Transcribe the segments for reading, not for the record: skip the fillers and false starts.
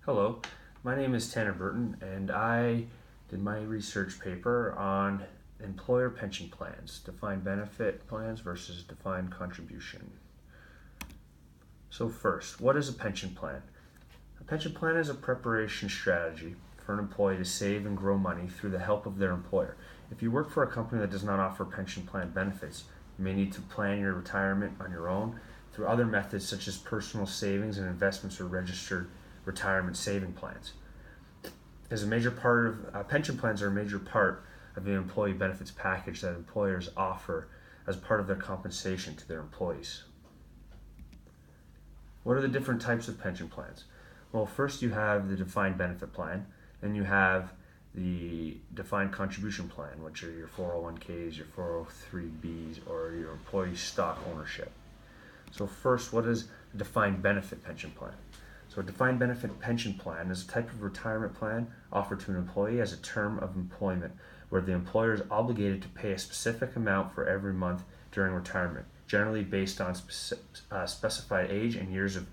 Hello, my name is Tanner Burton, and I did my research paper on employer pension plans, defined benefit plans versus defined contribution. So, first, what is a pension plan? A pension plan is a preparation strategy for an employee to save and grow money through the help of their employer. If you work for a company that does not offer pension plan benefits, you may need to plan your retirement on your own through other methods such as personal savings and investments or registered retirement saving plans. As a major part of pension plans are a major part of the employee benefits package that employers offer as part of their compensation to their employees. What are the different types of pension plans? Well, first you have the defined benefit plan, then you have the defined contribution plan, which are your 401ks, your 403bs, or your employee stock ownership. So first, what is a defined benefit pension plan? So a defined benefit pension plan is a type of retirement plan offered to an employee as a term of employment where the employer is obligated to pay a specific amount for every month during retirement, generally based on specified age and years of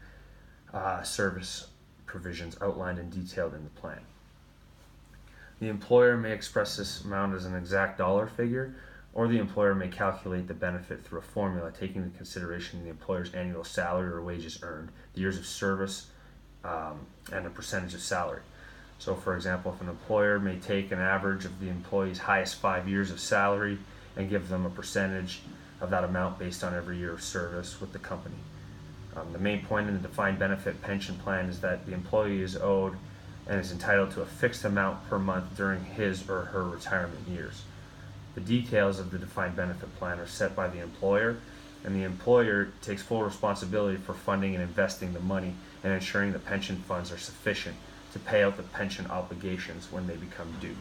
service provisions outlined and detailed in the plan. The employer may express this amount as an exact dollar figure, or the employer may calculate the benefit through a formula taking into consideration the employer's annual salary or wages earned, the years of service, and a percentage of salary. So, for example, if an employer may take an average of the employee's highest 5 years of salary and give them a percentage of that amount based on every year of service with the company. The main point in the defined benefit pension plan is that the employee is owed and is entitled to a fixed amount per month during his or her retirement years. The details of the defined benefit plan are set by the employer, and the employer takes full responsibility for funding and investing the money and ensuring that pension funds are sufficient to pay out the pension obligations when they become due.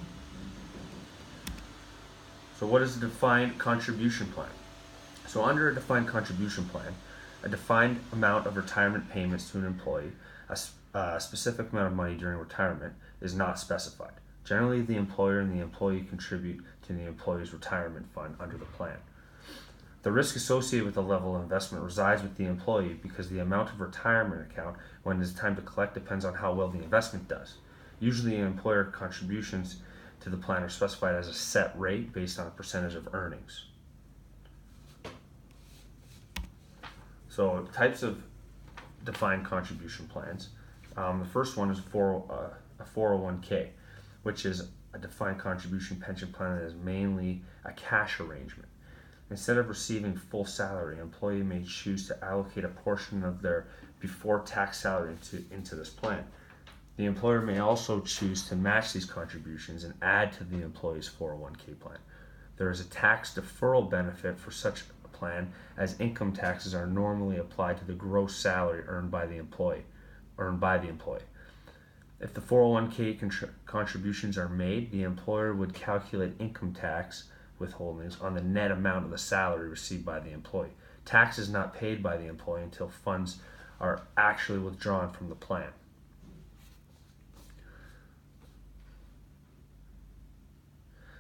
So what is a defined contribution plan? So under a defined contribution plan, a defined amount of retirement payments to an employee, a specific amount of money during retirement, is not specified. Generally, the employer and the employee contribute to the employee's retirement fund under the plan. The risk associated with the level of investment resides with the employee because the amount of retirement account when it is time to collect depends on how well the investment does. Usually, employer contributions to the plan are specified as a set rate based on a percentage of earnings. So, types of defined contribution plans. The first one is a 401k, which is a defined contribution pension plan that is mainly a cash arrangement. Instead of receiving full salary, an employee may choose to allocate a portion of their before-tax salary into this plan. The employer may also choose to match these contributions and add to the employee's 401k plan. There is a tax deferral benefit for such a plan, as income taxes are normally applied to the gross salary earned by the employee. If the 401k contributions are made, the employer would calculate income tax withholdings on the net amount of the salary received by the employee. Tax is not paid by the employee until funds are actually withdrawn from the plan.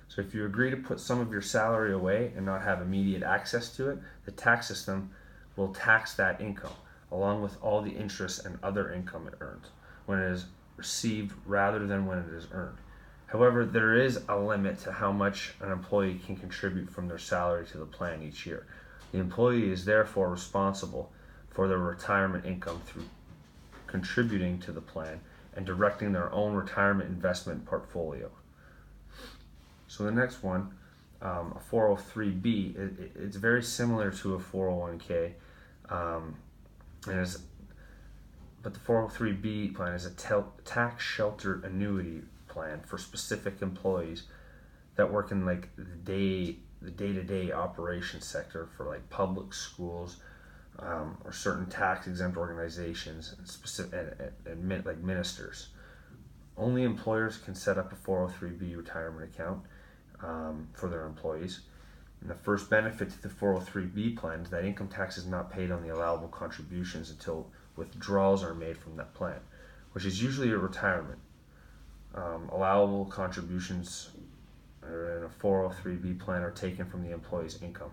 So if you agree to put some of your salary away and not have immediate access to it, the tax system will tax that income, along with all the interest and other income it earns, when it is received rather than when it is earned. However, there is a limit to how much an employee can contribute from their salary to the plan each year. The employee is therefore responsible for their retirement income through contributing to the plan and directing their own retirement investment portfolio. So the next one, a 403b, it's very similar to a 401k, but the 403b plan is a tax shelter annuity plan for specific employees that work in like the day-to-day operations sector for like public schools or certain tax exempt organizations and like ministers. Only employers can set up a 403b retirement account for their employees. And the first benefit to the 403b plan is that income tax is not paid on the allowable contributions until withdrawals are made from that plan, which is usually a retirement. Allowable contributions in a 403b plan are taken from the employee's income.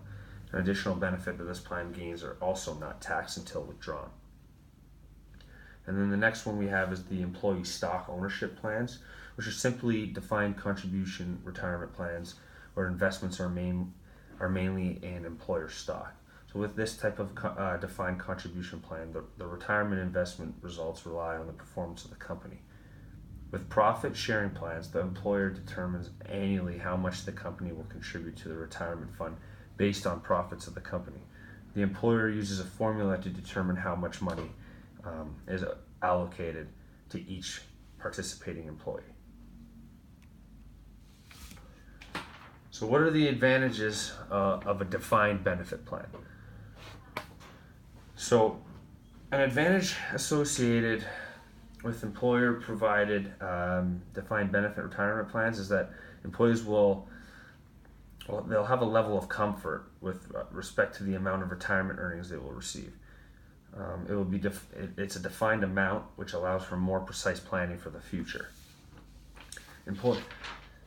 An additional benefit that this plan gains are also not taxed until withdrawn. And then the next one we have is the employee stock ownership plans, which are simply defined contribution retirement plans where investments are mainly in employer stock. So with this type of defined contribution plan, the retirement investment results rely on the performance of the company. With profit sharing plans, the employer determines annually how much the company will contribute to the retirement fund based on profits of the company. The employer uses a formula to determine how much money is allocated to each participating employee. So what are the advantages of a defined benefit plan? So an advantage associated with employer provided defined benefit retirement plans is that employees they'll have a level of comfort with respect to the amount of retirement earnings they will receive. It will be it's a defined amount which allows for more precise planning for the future.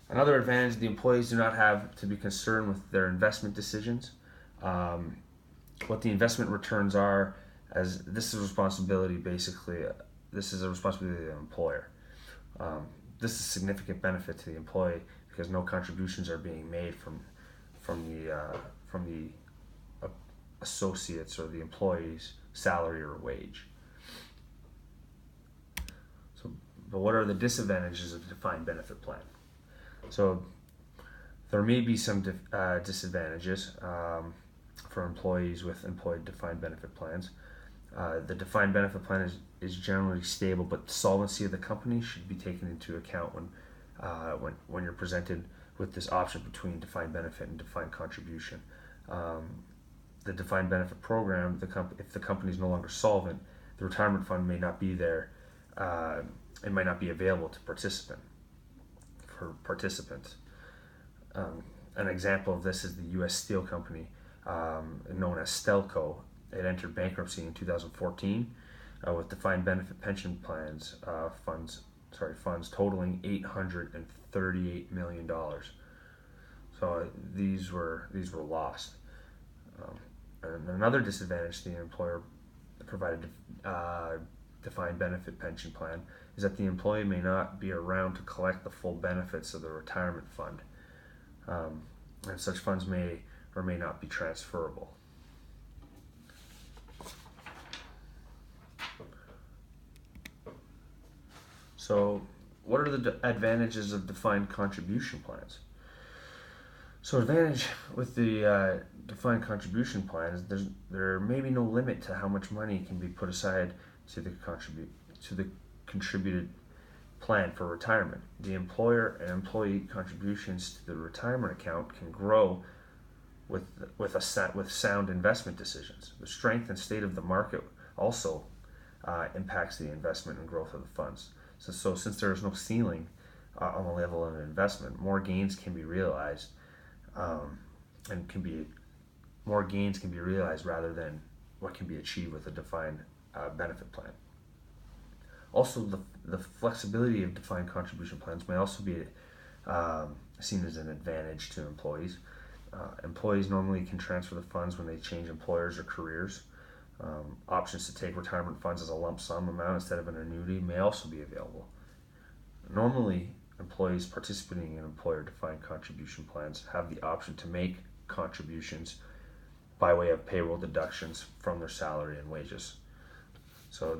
Another advantage: the employees do not have to be concerned with their investment decisions. What the investment returns are, as this is a responsibility of the employer. This is a significant benefit to the employee because no contributions are being made from the associates or the employee's salary or wage. But what are the disadvantages of a defined benefit plan? So there may be some disadvantages for employees with employee defined benefit plans. The defined benefit plan is generally stable, but the solvency of the company should be taken into account when you're presented with this option between defined benefit and defined contribution. The defined benefit program, if the company is no longer solvent, the retirement fund may not be there. It might not be available to participants. An example of this is the U.S. Steel Company, known as Stelco. It entered bankruptcy in 2014 with defined benefit pension plans funds totaling $838 million. So these were lost. And another disadvantage to the employer provided defined benefit pension plan is that the employee may not be around to collect the full benefits of the retirement fund, and such funds may or may not be transferable. So, what are the advantages of defined contribution plans? So, advantage with the defined contribution plan is there may be no limit to how much money can be put aside to the contributed plan for retirement. The employer and employee contributions to the retirement account can grow with sound investment decisions. The strength and state of the market also impacts the investment and growth of the funds. So since there is no ceiling on the level of investment, more gains can be realized, rather than what can be achieved with a defined benefit plan. Also, the flexibility of defined contribution plans may also be seen as an advantage to employees. Employees normally can transfer the funds when they change employers or careers. Options to take retirement funds as a lump sum amount instead of an annuity may also be available. Normally, employees participating in employer-defined contribution plans have the option to make contributions by way of payroll deductions from their salary and wages. So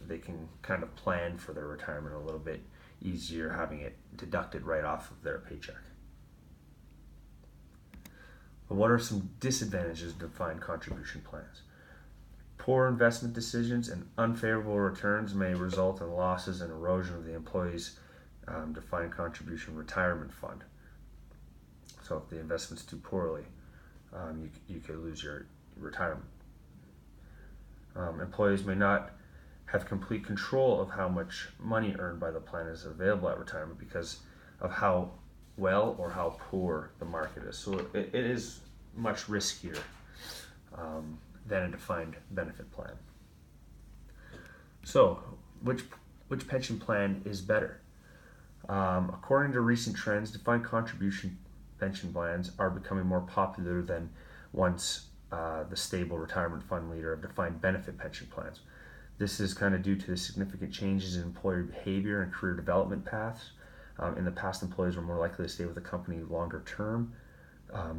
they can kind of plan for their retirement a little bit easier, having it deducted right off of their paycheck. But what are some disadvantages of defined contribution plans? Poor investment decisions and unfavorable returns may result in losses and erosion of the employee's defined contribution retirement fund. So if the investment's do poorly, you could lose your retirement. Employees may not have complete control of how much money earned by the plan is available at retirement because of how well or how poor the market is. So it is much riskier than a defined benefit plan. So which pension plan is better? According to recent trends, defined contribution pension plans are becoming more popular than once the stable retirement fund leader of defined benefit pension plans. This is kind of due to the significant changes in employer behavior and career development paths. In the past, employees were more likely to stay with the company longer term.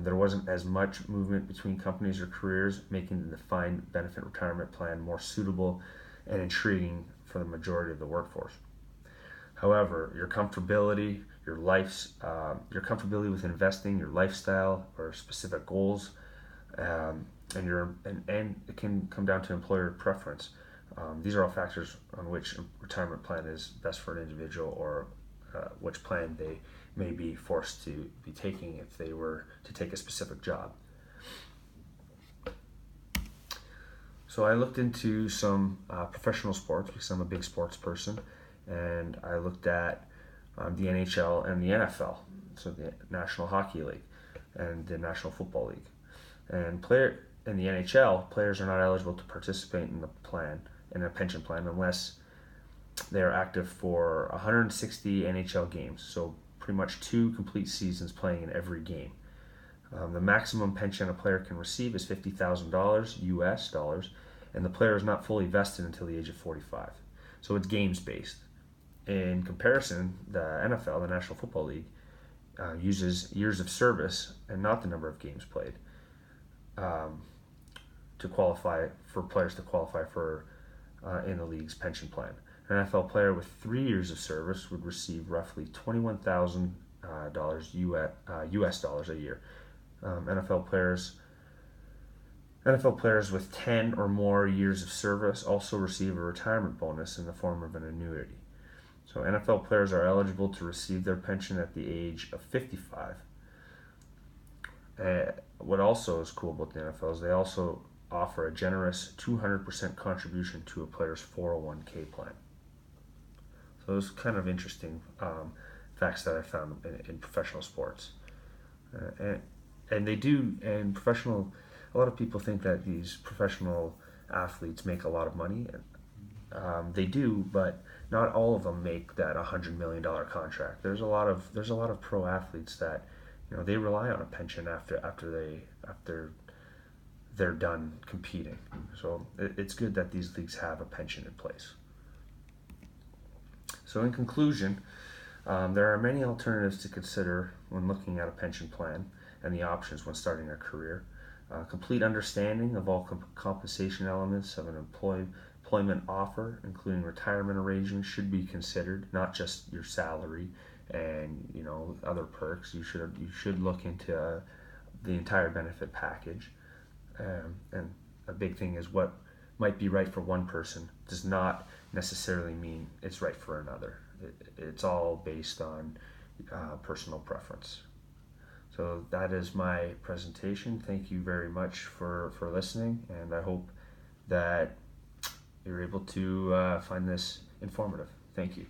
There wasn't as much movement between companies or careers, making the defined benefit retirement plan more suitable and intriguing for the majority of the workforce. However, your comfortability with investing, your lifestyle, or specific goals, and it can come down to employer preference. These are all factors on which a retirement plan is best for an individual, or which plan they may be forced to be taking if they were to take a specific job. So I looked into some professional sports because I'm a big sports person, and I looked at the NHL and the NFL, so the National Hockey League and the National Football League. In the NHL, players are not eligible to participate in a pension plan, unless they are active for 160 NHL games, so pretty much 2 complete seasons playing in every game. The maximum pension a player can receive is $50,000 US dollars, and the player is not fully vested until the age of 45. So it's games based. In comparison, the NFL, the National Football League, uses years of service and not the number of games played to qualify for players to qualify for in the league's pension plan. An NFL player with 3 years of service would receive roughly $21,000 US dollars a year. NFL players with 10 or more years of service also receive a retirement bonus in the form of an annuity. So NFL players are eligible to receive their pension at the age of 55. What also is cool about the NFL is they also offer a generous 200% contribution to a player's 401k plan. So those kind of interesting facts that I found in professional sports. And they do, and professional, a lot of people think that these professional athletes make a lot of money. They do, but not all of them make that $100 million contract. There's a lot of pro athletes that, they rely on a pension after they're done competing. So it's good that these leagues have a pension in place. So in conclusion, there are many alternatives to consider when looking at a pension plan and the options when starting a career. Complete understanding of all compensation elements of an employment offer, including retirement arrangements, should be considered, not just your salary and other perks. You should look into the entire benefit package. And a big thing is what might be right for one person does not necessarily mean it's right for another. It's all based on personal preference. So that is my presentation. Thank you very much for listening, and I hope that you're able to find this informative. Thank you.